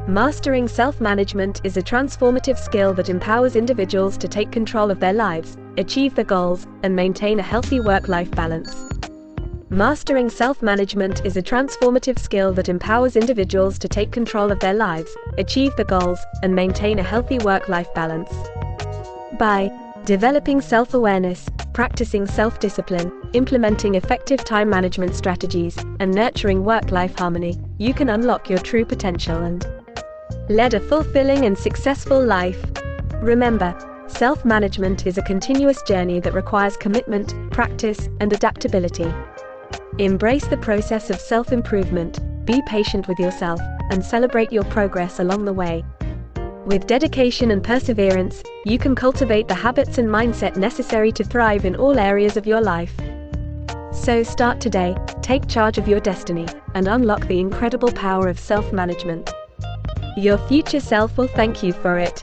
Mastering self-management is a transformative skill that empowers individuals to take control of their lives, achieve their goals, and maintain a healthy work-life balance. Mastering self-management is a transformative skill that empowers individuals to take control of their lives, achieve their goals, and maintain a healthy work-life balance. By developing self-awareness, practicing self-discipline, implementing effective time management strategies, and nurturing work-life harmony, you can unlock your true potential and lead a fulfilling and successful life. Remember, self-management is a continuous journey that requires commitment, practice, and adaptability. Embrace the process of self-improvement, be patient with yourself, and celebrate your progress along the way. With dedication and perseverance, you can cultivate the habits and mindset necessary to thrive in all areas of your life. So start today, take charge of your destiny, and unlock the incredible power of self-management. Your future self will thank you for it.